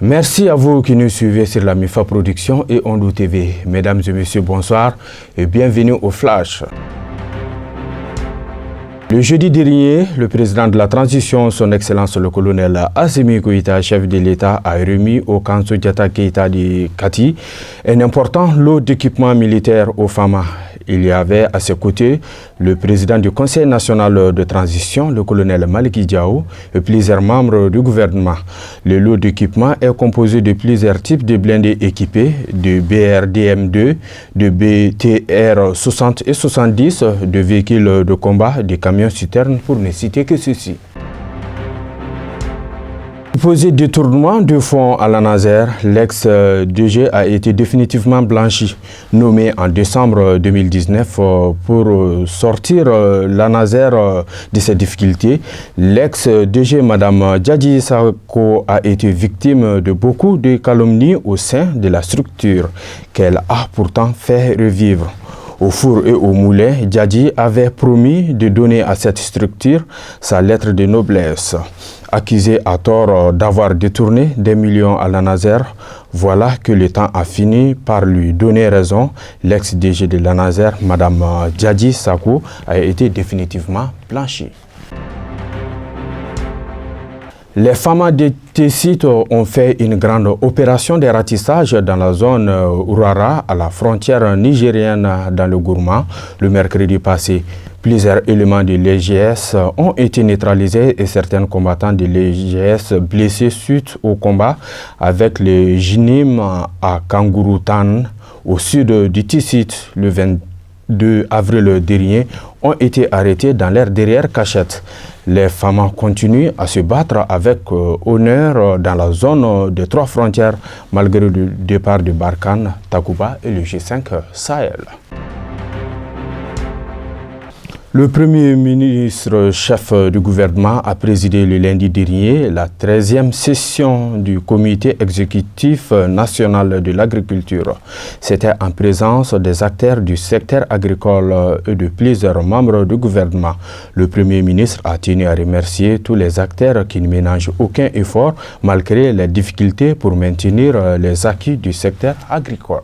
Merci à vous qui nous suivez sur la MIFA Production et Ondou TV. Mesdames et messieurs, bonsoir et bienvenue au Flash. Le jeudi dernier, le président de la transition, son Excellence le colonel Assimi Goïta, chef de l'État, a remis au camp Soundiata Keïta de Kati un important lot d'équipements militaires aux FAMA. Il y avait à ses côtés le président du Conseil national de transition, le colonel Maliki Diao, et plusieurs membres du gouvernement. Le lot d'équipement est composé de plusieurs types de blindés équipés, de BRDM2, de BTR 60 et 70, de véhicules de combat, de camions-citernes, pour ne citer que ceci. Supposé détournement de fonds à la Nazer, l'ex-DG a été définitivement blanchi. Nommé en décembre 2019 pour sortir la Nazer de ses difficultés, l'ex-DG Mme Djadji Sako a été victime de beaucoup de calomnies au sein de la structure qu'elle a pourtant fait revivre. Au four et au moulin, Djadji avait promis de donner à cette structure sa lettre de noblesse. Accusé à tort d'avoir détourné des millions à la Nazer, voilà que le temps a fini par lui donner raison. L'ex-DG de la Nazer, Mme Djadji Sako, a été définitivement blanchie. Les FAMA de Tessit ont fait une grande opération de ratissage dans la zone Urara, à la frontière nigérienne dans le Gourma, le mercredi passé. Plusieurs éléments de l'EGS ont été neutralisés et certains combattants de l'EGS blessés suite au combat avec les Jinim à Kangurutan, au sud du Tessit, le 22 avril dernier, ont été arrêtés dans leur derrière cachette. Les FAMA continuent à se battre avec honneur dans la zone des trois frontières malgré le départ de Barkhane, Takuba et le G5 Sahel. Le Premier ministre chef du gouvernement a présidé le lundi dernier la 13e session du Comité exécutif national de l'agriculture. C'était en présence des acteurs du secteur agricole et de plusieurs membres du gouvernement. Le Premier ministre a tenu à remercier tous les acteurs qui ne ménagent aucun effort malgré les difficultés pour maintenir les acquis du secteur agricole.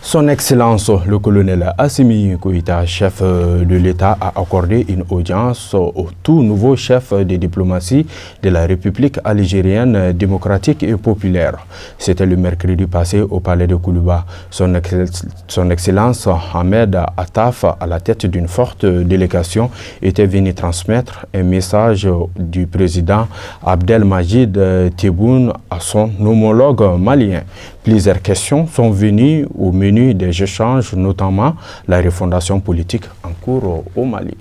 Son Excellence, le colonel Assimi Goïta, chef de l'État, a accordé une audience au tout nouveau chef de diplomatie de la République algérienne démocratique et populaire. C'était le mercredi passé au palais de Koulouba. Son Excellence Ahmed Attaf, à la tête d'une forte délégation, était venu transmettre un message du président Abdelmajid Tebboune à son homologue malien. Plusieurs questions sont venues au menu des échanges, notamment la refondation politique en cours au Mali.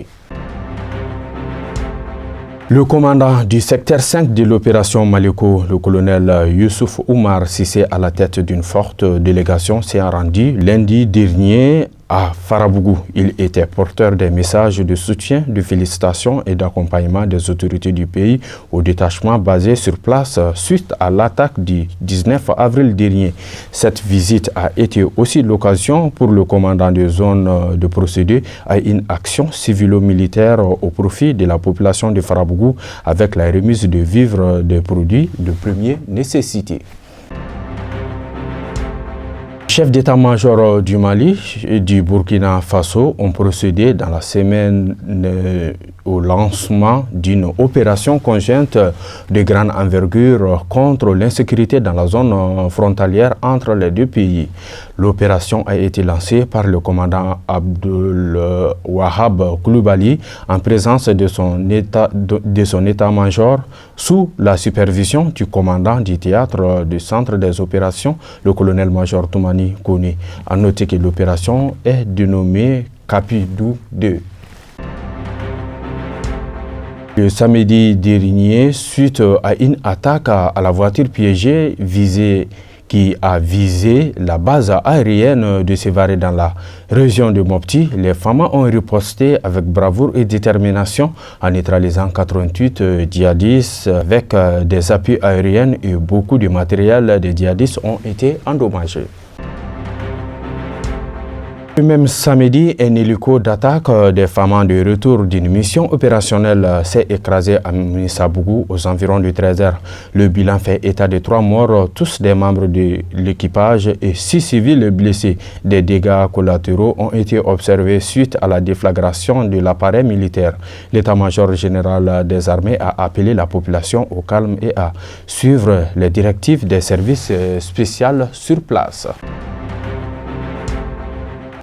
Le commandant du secteur 5 de l'opération Maliko, le colonel Youssouf Oumar Sissé, à la tête d'une forte délégation, s'est rendu lundi dernier à Farabougou. Il était porteur des messages de soutien, de félicitations et d'accompagnement des autorités du pays au détachement basé sur place suite à l'attaque du 19 avril dernier. Cette visite a été aussi l'occasion pour le commandant de zone de procéder à une action civilo-militaire au profit de la population de Farabougou avec la remise de vivres des produits de première nécessité. Chefs d'état-major du Mali et du Burkina Faso ont procédé dans la semaine au lancement d'une opération conjointe de grande envergure contre l'insécurité dans la zone frontalière entre les deux pays. L'opération a été lancée par le commandant Abdul Wahab Koulibaly en présence de son état-major sous la supervision du commandant du théâtre du centre des opérations, le colonel-major Toumani Kone. À noter que l'opération est dénommée Capidou 2. Le samedi dernier, suite à une attaque à la voiture piégée qui a visé la base aérienne de Sévaré dans la région de Mopti, les FAMA ont riposté avec bravoure et détermination en neutralisant 88 djihadistes avec des appuis aériens et beaucoup de matériel des djihadistes ont été endommagés. Le même samedi, un hélico d'attaque des FAMA de retour d'une mission opérationnelle s'est écrasé à Missabougou aux environs de 13h. Le bilan fait état de 3 morts, tous des membres de l'équipage et 6 civils blessés. Des dégâts collatéraux ont été observés suite à la déflagration de l'appareil militaire. L'état-major général des armées a appelé la population au calme et à suivre les directives des services spéciaux sur place.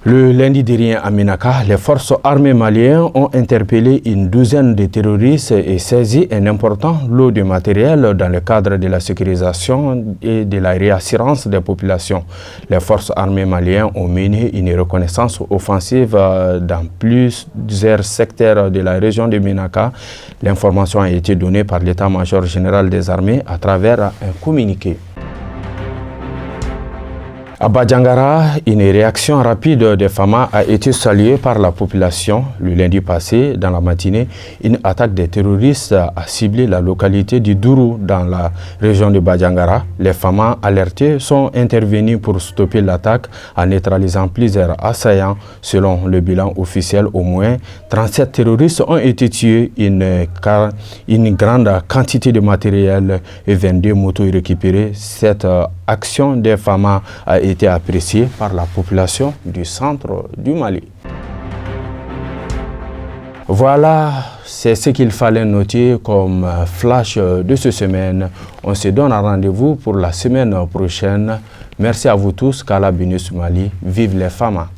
Le lundi dernier à Ménaka, les forces armées maliennes ont interpellé une douzaine de terroristes et saisi un important lot de matériel dans le cadre de la sécurisation et de la réassurance des populations. Les forces armées maliennes ont mené une reconnaissance offensive dans plusieurs secteurs de la région de Ménaka. L'information a été donnée par l'état-major général des armées à travers un communiqué. À Badjangara, une réaction rapide des FAMA a été saluée par la population. Le lundi passé, dans la matinée, une attaque des terroristes a ciblé la localité du Dourou dans la région de Badjangara. Les FAMA alertés sont intervenus pour stopper l'attaque en neutralisant plusieurs assaillants. Selon le bilan officiel, au moins 37 terroristes ont été tués, une grande quantité de matériel et 22 motos récupérées. Cette action des FAMA a été appréciée par la population du centre du Mali. Voilà, c'est ce qu'il fallait noter comme flash de cette semaine. On se donne un rendez-vous pour la semaine prochaine. Merci à vous tous. Kala Binus Mali. Vive les FAMA.